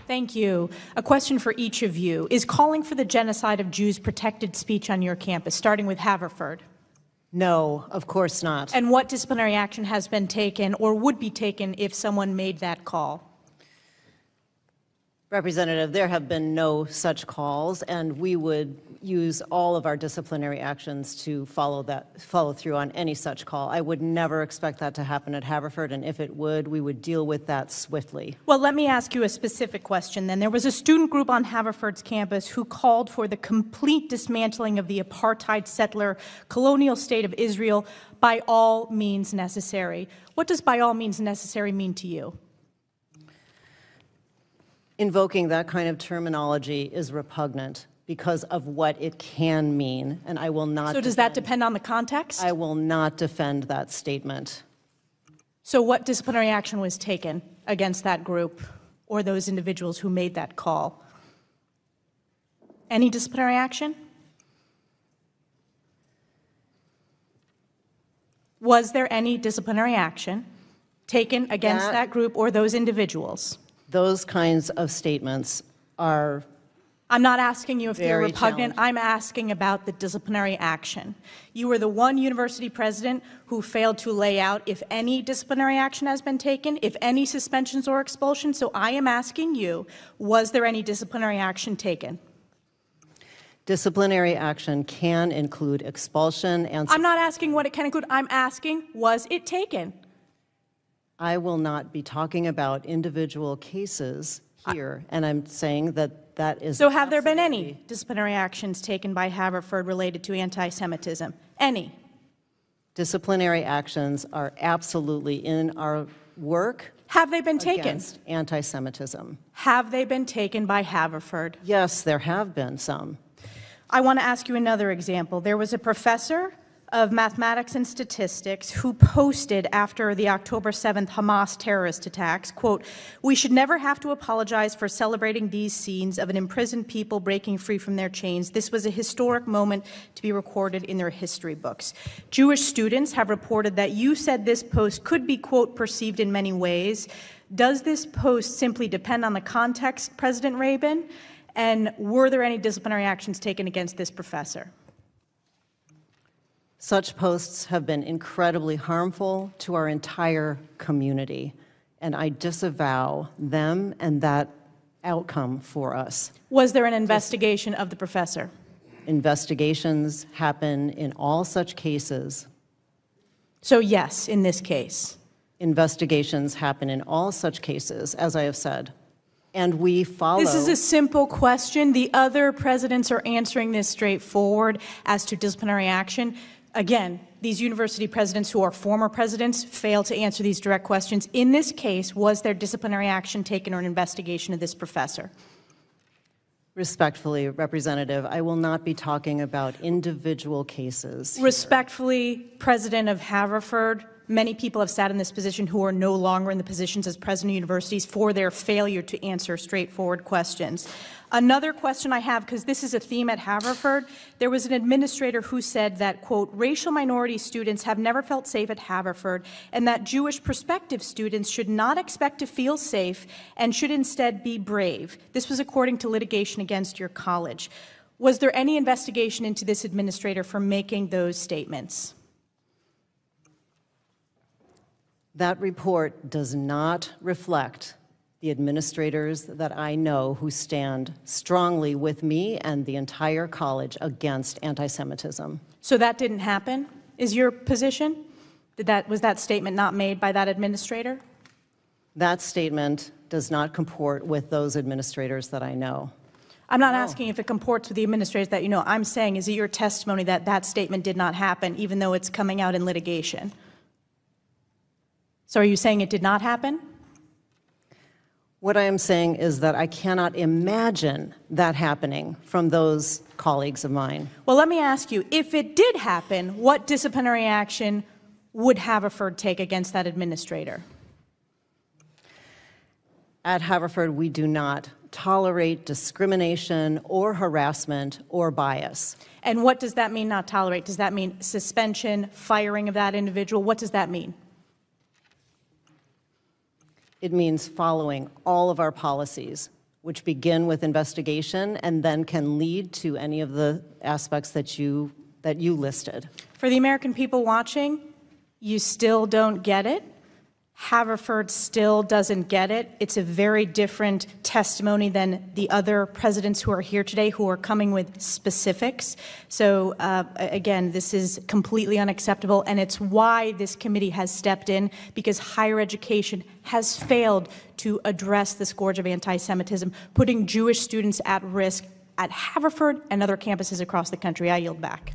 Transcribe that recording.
Thank you. A question for each of you. Is calling for the genocide of Jews protected speech on your campus, starting with Haverford? No, of course not. And what disciplinary action has been taken or would be taken if someone made that call? Representative, there have been no such calls, and we would use all of our disciplinary actions to follow through on any such call. I would never expect that to happen at Haverford, and if it would, we would deal with that swiftly. Well, let me ask you a specific question then. There was a student group on Haverford's campus who called for the complete dismantling of the apartheid settler colonial state of Israel by all means necessary. What does by all means necessary mean to you? Invoking that kind of terminology is repugnant because of what it can mean, and I will not. So does that depend on the context? I will not defend that statement. So what disciplinary action was taken against that group or those individuals who made that call? Any disciplinary action? Was there any disciplinary action taken against that group or those individuals? Those kinds of statements are. I'm not asking you if they're repugnant. I'm asking about the disciplinary action. You were the one university president who failed to lay out if any disciplinary action has been taken, if any suspensions or expulsions. So I am asking you, was there any disciplinary action taken? Disciplinary action can include expulsion and. I'm not asking what it can include. I'm asking, was it taken? I will not be talking about individual cases here, and I'm saying that that is. So have there been any disciplinary actions taken by Haverford related to anti-Semitism? Any? Disciplinary actions are absolutely in our work. Have they been taken? Against anti-Semitism. Have they been taken by Haverford? Yes, there have been some. I want to ask you another example. There was a professor of mathematics and statistics who posted after the October 7th Hamas terrorist attacks, quote, "We should never have to apologize for celebrating these scenes of an imprisoned people breaking free from their chains. This was a historic moment to be recorded in their history books." Jewish students have reported that you said this post could be, quote, perceived in many ways. Does this post simply depend on the context, President Rabin? And were there any disciplinary actions taken against this professor? Such posts have been incredibly harmful to our entire community, and I disavow them and that outcome for us. Was there an investigation of the professor? Investigations happen in all such cases. So yes, in this case. Investigations happen in all such cases, as I have said, and we follow. This is a simple question. The other presidents are answering this straightforward as to disciplinary action. Again, these university presidents who are former presidents fail to answer these direct questions. In this case, was there disciplinary action taken or an investigation of this professor? Respectfully, Representative, I will not be talking about individual cases here. Respectfully, President of Haverford, many people have sat in this position who are no longer in the positions as president of universities for their failure to answer straightforward questions. Another question I have, because this is a theme at Haverford, there was an administrator who said that, quote, "Racial minority students have never felt safe at Haverford, and that Jewish prospective students should not expect to feel safe and should instead be brave." This was according to litigation against your college. Was there any investigation into this administrator for making those statements? That report does not reflect the administrators that I know who stand strongly with me and the entire college against anti-Semitism. So that didn't happen, is your position? Was that statement not made by that administrator? That statement does not comport with those administrators that I know. I'm not asking if it comports with the administrators that you know. I'm saying, is it your testimony that that statement did not happen, even though it's coming out in litigation? So are you saying it did not happen? What I am saying is that I cannot imagine that happening from those colleagues of mine. Well, let me ask you, if it did happen, what disciplinary action would Haverford take against that administrator? At Haverford, we do not tolerate discrimination or harassment or bias. And what does that mean, not tolerate? Does that mean suspension, firing of that individual? What does that mean? It means following all of our policies, which begin with investigation and then can lead to any of the aspects that you listed. For the American people watching, you still don't get it. Haverford still doesn't get it. It's a very different testimony than the other presidents who are here today who are coming with specifics. So again, this is completely unacceptable, and it's why this committee has stepped in, because higher education has failed to address the scourge of anti-Semitism, putting Jewish students at risk at Haverford and other campuses across the country. I yield back.